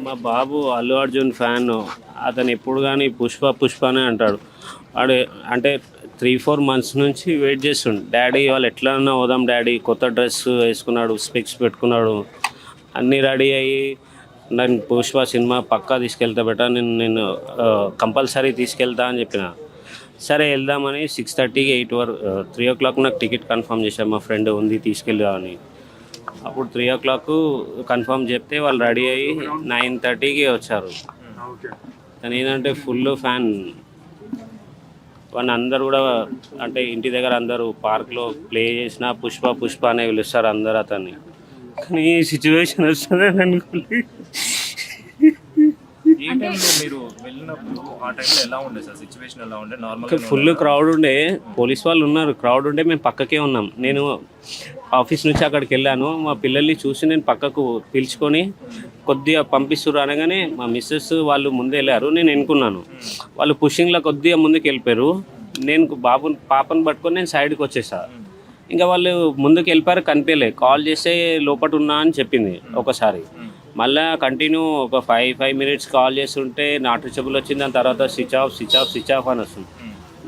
మా బాబు అల్లు అర్జున్ ఫ్యాన్. అతను ఎప్పుడు కానీ పుష్ప అనే అంటాడు. వాడు అంటే 3-4 months నుంచి వెయిట్ చేస్తుండు. డాడీ వాళ్ళు ఎట్లన్నా పోదాం డాడీ, కొత్త డ్రెస్ వేసుకున్నాడు, స్పెక్స్ పెట్టుకున్నాడు, అన్నీ రెడీ అయ్యి నన్ను పుష్ప సినిమా పక్కా తీసుకెళ్తా బెటా, నేను కంపల్సరీ తీసుకెళ్తా అని చెప్పిన. సరే వెళ్దామని 6:30కి 3 o'clock నాకు టికెట్ కన్ఫర్మ్ చేశాను. మా ఫ్రెండ్ ఉంది తీసుకెళ్ళా అని. అప్పుడు 3 o'clock కన్ఫర్మ్ చెప్తే వాళ్ళు రెడీ అయ్యి 9:30కి వచ్చారు. కానీ ఏంటంటే ఫుల్ ఫ్యాన్. వాళ్ళని అందరు కూడా అంటే ఇంటి దగ్గర అందరూ పార్క్లో ప్లే చేసిన పుష్ప అనే పిలుస్తారు అందరు అతన్ని. కానీ ఈ సిచ్యువేషన్ వస్తుంది అనుకోండి. ఫుల్ క్రౌడ్ ఉండే, పోలీస్ వాళ్ళు ఉన్నారు, క్రౌడ్ ఉండే, మేము పక్కకే ఉన్నాం. నేను ఆఫీస్ నుంచి అక్కడికి వెళ్ళాను. మా పిల్లల్ని చూసి నేను పక్కకు పిలుచుకొని కొద్దిగా పంపిస్తున్నారు అనగానే మా మిస్సెస్ వాళ్ళు ముందే వెళ్ళారు, నేను ఎన్నుకున్నాను. వాళ్ళు పుషింగ్లో కొద్దిగా ముందుకు వెళ్ళిపోయారు. నేను పాపను పట్టుకొని నేను సైడ్కి వచ్చేసా. ఇంకా వాళ్ళు ముందుకు వెళ్ళిపోయారు, కనిపించలే. కాల్ చేస్తే లోపల ఉన్నా అని చెప్పింది ఒకసారి. మళ్ళీ కంటిన్యూ ఒక 5 minutes కాల్ చేస్తుంటే నాట్ రీచబుల్ వచ్చింది. దాని తర్వాత స్విచ్ ఆఫ్ అని వస్తుంది.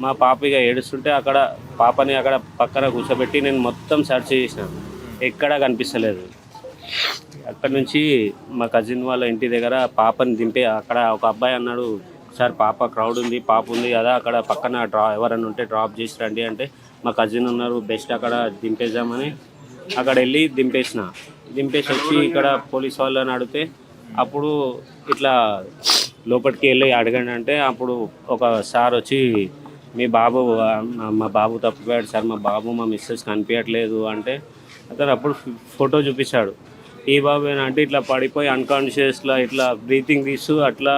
మా పాప ఇక ఏడుస్తుంటే అక్కడ పాపని అక్కడ పక్కన కూర్చోబెట్టి నేను మొత్తం సెర్చ్ చేసినాను, ఎక్కడా కనిపిస్తలేదు. అక్కడ నుంచి మా కజిన్ వాళ్ళ ఇంటి దగ్గర పాపని దింపే, అక్కడ ఒక అబ్బాయి అన్నాడు, సార్ పాప క్రౌడ్ ఉంది, పాప ఉంది కదా అక్కడ పక్కన ఎవరైనా ఉంటే డ్రాప్ చేసి రండి అంటే, మా కజిన్ ఉన్నారు, బెస్ట్ అక్కడ దింపేద్దామని అక్కడ వెళ్ళి దింపేసి వచ్చి ఇక్కడ పోలీస్ వాళ్ళని అడిగితే అప్పుడు ఇట్లా లోపలికి వెళ్ళి అడగండి అంటే, అప్పుడు ఒక సార్ వచ్చి మా బాబు తప్పిపోయాడు సార్, మా మిస్సెస్ కనిపించట్లేదు అంటే, అతను అప్పుడు ఫోటో చూపించాడు. ఈ బాబు అంటే ఇట్లా పడిపోయి అన్కాన్షియస్లో ఇట్లా బ్రీతింగ్ తీస్తూ అట్లా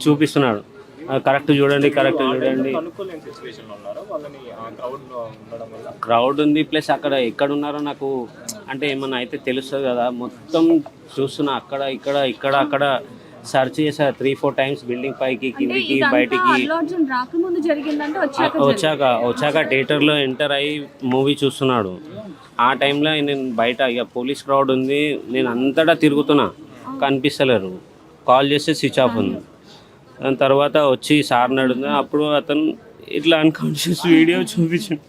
చూపిస్తున్నాడు. కరెక్ట్ చూడండి. క్రౌడ్ ఉంది, ప్లస్ అక్కడ ఎక్కడ ఉన్నారో నాకు అంటే ఏమన్నా అయితే తెలుస్తుంది కదా. మొత్తం చూస్తున్నా, అక్కడ సర్చ్ చేశారు 3-4 times, బిల్డింగ్ పైకి కిందికి బయటికి. వచ్చాక థియేటర్లో ఎంటర్ అయ్యి మూవీ చూస్తున్నాడు. ఆ టైంలో నేను బయట ఇక పోలీస్ క్రౌడ్ ఉంది, నేను అంతటా తిరుగుతున్నా, కనిపిస్తలేరు. కాల్ చేస్తే స్విచ్ ఆఫ్ ఉంది. దాని తర్వాత వచ్చి సార్ని అడుగుతా, అప్పుడు అతను ఇట్లా అన్కాన్షియస్ వీడియో చూపించాడు.